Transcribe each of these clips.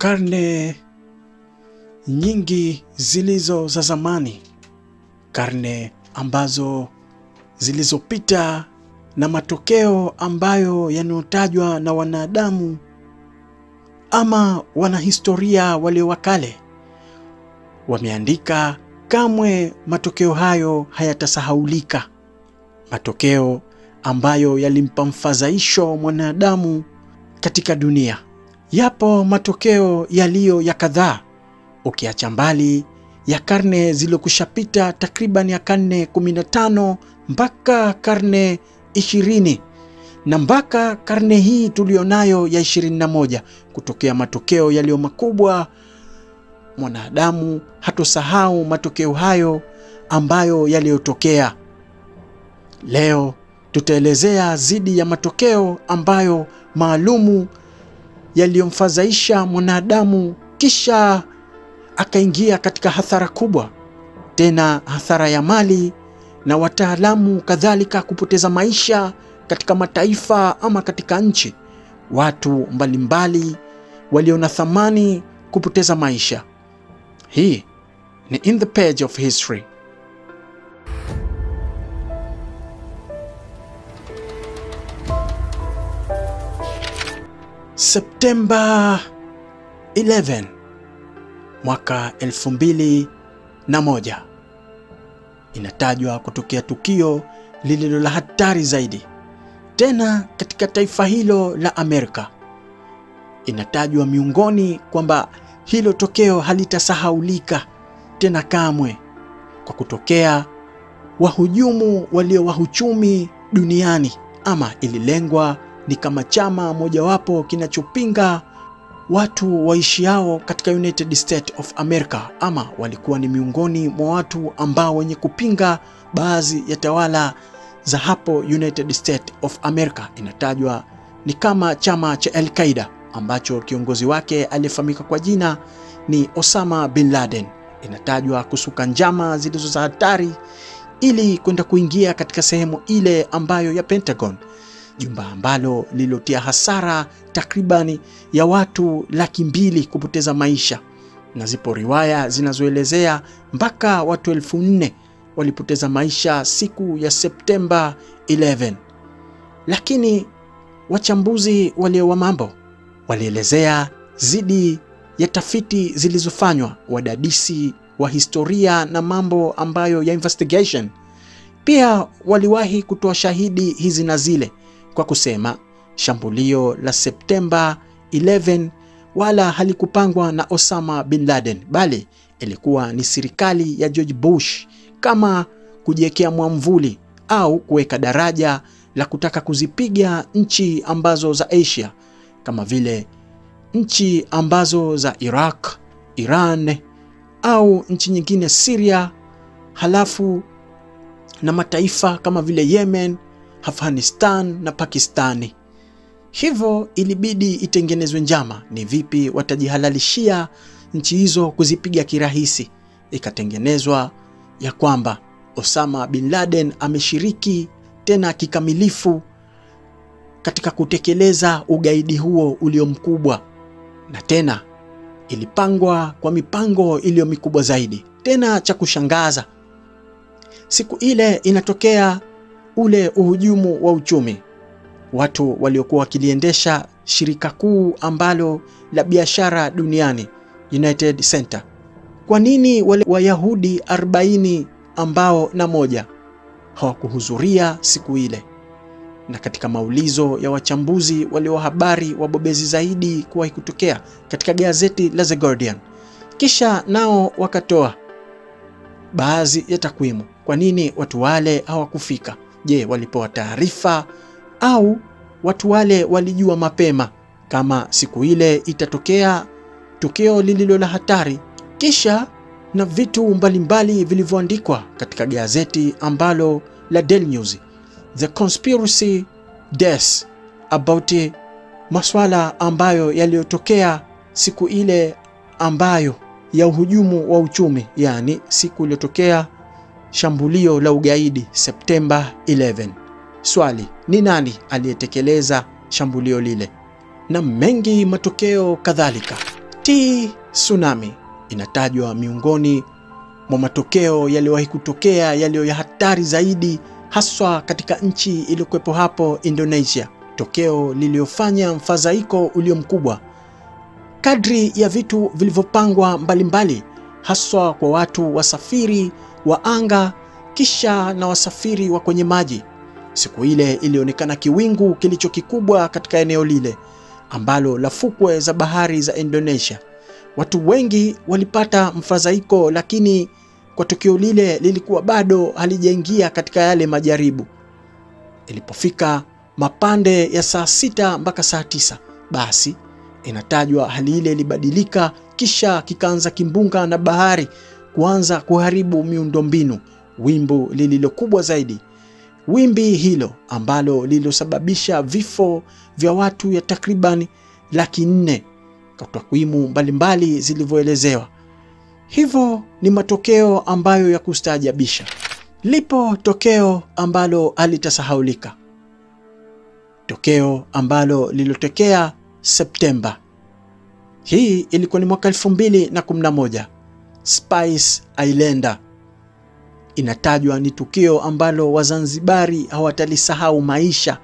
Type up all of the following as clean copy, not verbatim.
Karne nyingi zilizo za zamani, karne ambazo zilizopita, na matokeo ambayo yanotajwa na wanadamu ama wanahistoria walio wakale wameandika, kamwe matokeo hayo hayatasahaulika. Matokeo ambayo yalimpa mfadhaisho mwanadamu katika dunia. Yapo matokeo yaliyo ya kadhaa, ukiacha mbali ya karne zilizokushapita, takriban ya karne 15 mpaka karne 20 na mpaka karne hii tulionayo ya 21, kutokea matokeo yaliyo makubwa. Mwanadamu hatosahau matokeo hayo ambayo yaliyotokea. Leo tutaelezea zidi ya matokeo ambayo maalumu yaliyomfadhaisha mwanadamu, kisha akaingia katika hasara kubwa, tena hasara ya mali na wataalamu, kadhalika kupoteza maisha katika mataifa ama katika nchi, watu mbalimbali walio na thamani kupoteza maisha. Hii ni In the Page of History. Septemba 11 mwaka 2001 inatajwa kutokea tukio lililo la hatari zaidi, tena katika taifa hilo la Amerika. Inatajwa miongoni kwamba hilo tokeo halitasahaulika tena kamwe, kwa kutokea wahujumu walio wahuchumi duniani, ama ililengwa ni kama chama mojawapo kinachopinga watu waishiao katika United States of America, ama walikuwa ni miongoni mwa watu ambao wenye kupinga baadhi ya tawala za hapo United States of America. Inatajwa ni kama chama cha Al-Qaeda ambacho kiongozi wake aliyefahamika kwa jina ni Osama bin Laden. Inatajwa kusuka njama zilizo za hatari ili kwenda kuingia katika sehemu ile ambayo ya Pentagon, jumba ambalo lilotia hasara takribani ya watu 200,000 kupoteza maisha, na zipo riwaya zinazoelezea mpaka watu 4,000 walipoteza maisha siku ya Septemba 11. Lakini wachambuzi walio wa mambo walielezea zidi ya tafiti zilizofanywa, wadadisi wa historia na mambo ambayo ya investigation. Pia waliwahi kutoa shahidi hizi na zile kwa kusema shambulio la Septemba 11 wala halikupangwa na Osama bin Laden, bali ilikuwa ni serikali ya George Bush, kama kujiwekea mwamvuli au kuweka daraja la kutaka kuzipiga nchi ambazo za Asia, kama vile nchi ambazo za Iraq, Iran au nchi nyingine Syria, halafu na mataifa kama vile Yemen, Afghanistan na Pakistani. Hivyo ilibidi itengenezwe njama ni vipi watajihalalishia nchi hizo kuzipiga kirahisi. Ikatengenezwa ya kwamba Osama bin Laden ameshiriki tena kikamilifu katika kutekeleza ugaidi huo ulio mkubwa, na tena ilipangwa kwa mipango iliyo mikubwa zaidi. Tena cha kushangaza, siku ile inatokea ule uhujumu wa uchumi, watu waliokuwa wakiliendesha shirika kuu ambalo la biashara duniani, United Center. Kwa nini wale Wayahudi 40 ambao na moja hawakuhudhuria siku ile? Na katika maulizo ya wachambuzi walio habari wabobezi zaidi kuwahi kutokea katika gazeti la The Guardian, kisha nao wakatoa baadhi ya takwimu. Kwa nini watu wale hawakufika? Je, walipewa taarifa au watu wale walijua mapema kama siku ile itatokea tukio lililo la hatari? Kisha na vitu mbalimbali vilivyoandikwa katika gazeti ambalo la Daily News, The Conspiracy Deaths, about maswala ambayo yaliyotokea siku ile ambayo ya uhujumu wa uchumi, yani siku iliyotokea shambulio la ugaidi Septemba 11. Swali, ni nani aliyetekeleza shambulio lile? Na mengi matokeo kadhalika. Tsunami inatajwa miongoni mwa matokeo yaliyowahi kutokea yaliyo ya hatari zaidi, haswa katika nchi iliyokuwepo hapo Indonesia, tokeo lililofanya mfadhaiko ulio mkubwa kadri ya vitu vilivyopangwa mbalimbali, haswa kwa watu wasafiri wa anga kisha na wasafiri wa kwenye maji. Siku ile ilionekana kiwingu kilicho kikubwa katika eneo lile ambalo la fukwe za bahari za Indonesia. Watu wengi walipata mfadhaiko, lakini kwa tukio lile lilikuwa bado halijaingia katika yale majaribu. Ilipofika mapande ya saa 6 mpaka saa 9, basi inatajwa hali ile ilibadilika, kisha kikaanza kimbunga na bahari kuanza kuharibu miundombinu, wimbi lililokubwa zaidi. Wimbi hilo ambalo lililosababisha vifo vya watu ya takriban 400,000 kwa takwimu mbalimbali zilivyoelezewa. Hivyo ni matokeo ambayo ya kustaajabisha. Lipo tokeo ambalo halitasahaulika. Tokeo ambalo lilotokea Septemba. Hii ilikuwa ni mwaka 2011. Spice Islander. Inatajwa ni tukio ambalo Wazanzibari hawatalisahau maisha,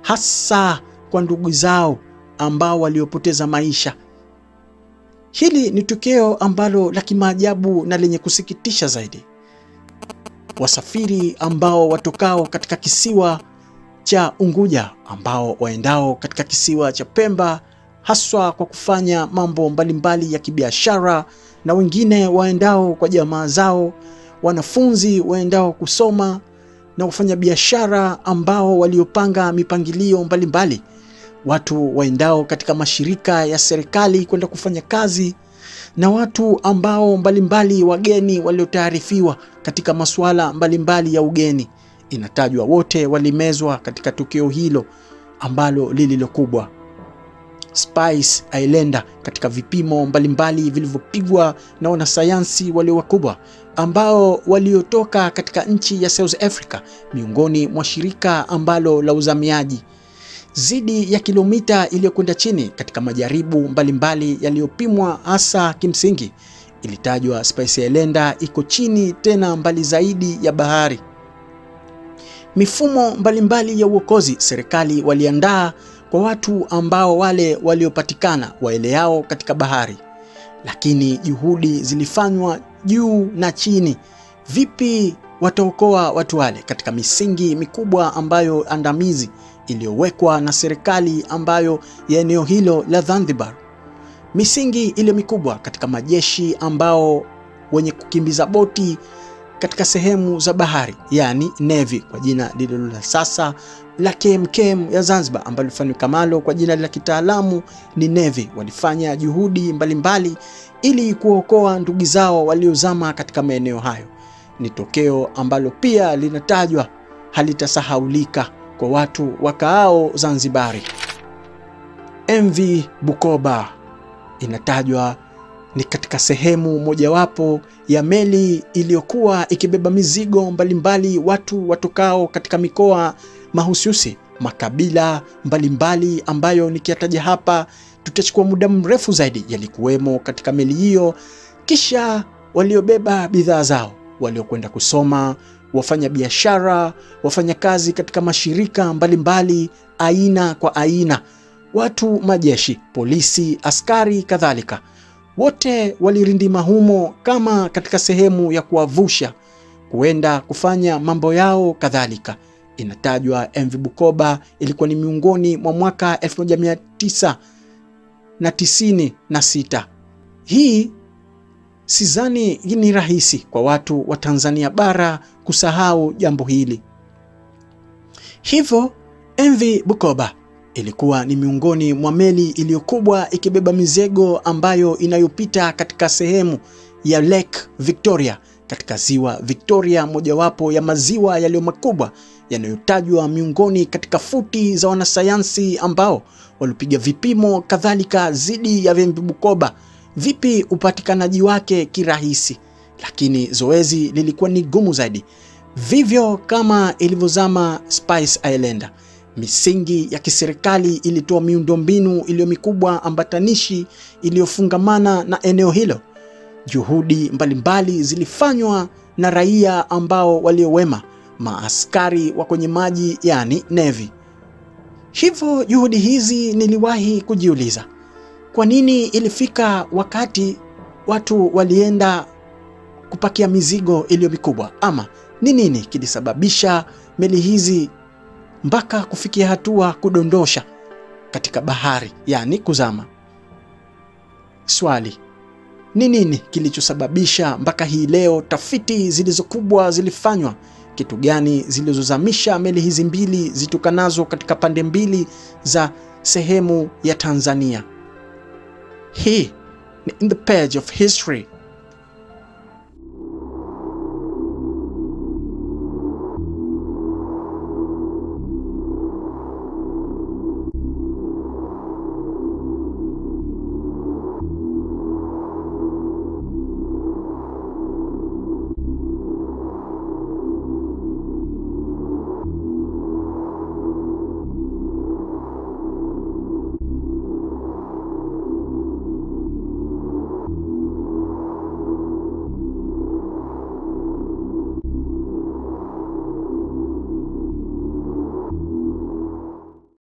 hasa kwa ndugu zao ambao waliopoteza maisha. Hili ni tukio ambalo la kimaajabu na lenye kusikitisha zaidi. Wasafiri ambao watokao katika kisiwa cha Unguja ambao waendao katika kisiwa cha Pemba, haswa kwa kufanya mambo mbalimbali ya kibiashara, na wengine waendao kwa jamaa zao, wanafunzi waendao kusoma, na wafanya biashara ambao waliopanga mipangilio mbalimbali, watu waendao katika mashirika ya serikali kwenda kufanya kazi, na watu ambao mbalimbali, wageni waliotaarifiwa katika masuala mbalimbali ya ugeni. Inatajwa wote walimezwa katika tukio hilo ambalo lililokubwa. Spice Islander, katika vipimo mbalimbali vilivyopigwa na wanasayansi walio wakubwa ambao waliotoka katika nchi ya South Africa, miongoni mwa shirika ambalo la uzamiaji, zidi ya kilomita iliyokwenda chini katika majaribu mbalimbali yaliyopimwa. Hasa kimsingi ilitajwa Spice Islander iko chini tena mbali zaidi ya bahari. Mifumo mbalimbali ya uokozi serikali waliandaa kwa watu ambao wale waliopatikana waeleao katika bahari, lakini juhudi zilifanywa juu na chini. Vipi wataokoa watu wale katika misingi mikubwa ambayo andamizi iliyowekwa na serikali ambayo ya eneo hilo la Zanzibar. Misingi ile mikubwa katika majeshi ambao wenye kukimbiza boti katika sehemu za bahari, yani Navy kwa jina lililo la sasa la KMKM ya Zanzibar, ambalo lifanywa kamalo kwa jina la kitaalamu ni Navy, walifanya juhudi mbalimbali ili kuokoa ndugu zao waliozama katika maeneo hayo. Ni tokeo ambalo pia linatajwa halitasahaulika kwa watu wakaao Zanzibari. MV Bukoba inatajwa ni katika sehemu mojawapo ya meli iliyokuwa ikibeba mizigo mbalimbali, watu watokao katika mikoa mahususi, makabila mbalimbali ambayo nikiataja hapa tutachukua muda mrefu zaidi, yalikuwemo katika meli hiyo. Kisha waliobeba bidhaa zao, waliokwenda kusoma, wafanya biashara, wafanya kazi katika mashirika mbalimbali aina kwa aina, watu majeshi, polisi, askari kadhalika, wote walirindima humo kama katika sehemu ya kuwavusha kuenda kufanya mambo yao kadhalika. Inatajwa MV Bukoba ilikuwa ni miongoni mwa mwaka 1996. Hii sidhani ni rahisi kwa watu wa Tanzania bara kusahau jambo hili. Hivyo MV Bukoba ilikuwa ni miongoni mwa meli iliyokubwa ikibeba mizigo ambayo inayopita katika sehemu ya Lake Victoria, katika ziwa Victoria, mojawapo ya maziwa yaliyo makubwa yanayotajwa miongoni katika futi za wanasayansi ambao walipiga vipimo kadhalika zidi ya MV Bukoba. Vipi upatikanaji wake kirahisi, lakini zoezi lilikuwa ni gumu zaidi. Vivyo kama ilivyozama Spice Islander, Misingi ya kiserikali ilitoa miundombinu iliyo mikubwa ambatanishi iliyofungamana na eneo hilo. Juhudi mbalimbali zilifanywa na raia ambao waliowema, maaskari wa kwenye maji yani Navy. Hivyo juhudi hizi niliwahi kujiuliza, kwa nini ilifika wakati watu walienda kupakia mizigo iliyo mikubwa, ama ni nini kilisababisha meli hizi mpaka kufikia hatua kudondosha katika bahari, yani kuzama? Swali, ni nini kilichosababisha mpaka hii leo tafiti zilizokubwa zilifanywa? Kitu gani zilizozamisha meli hizi mbili zitokanazo katika pande mbili za sehemu ya Tanzania? Hii ni In the Page of History.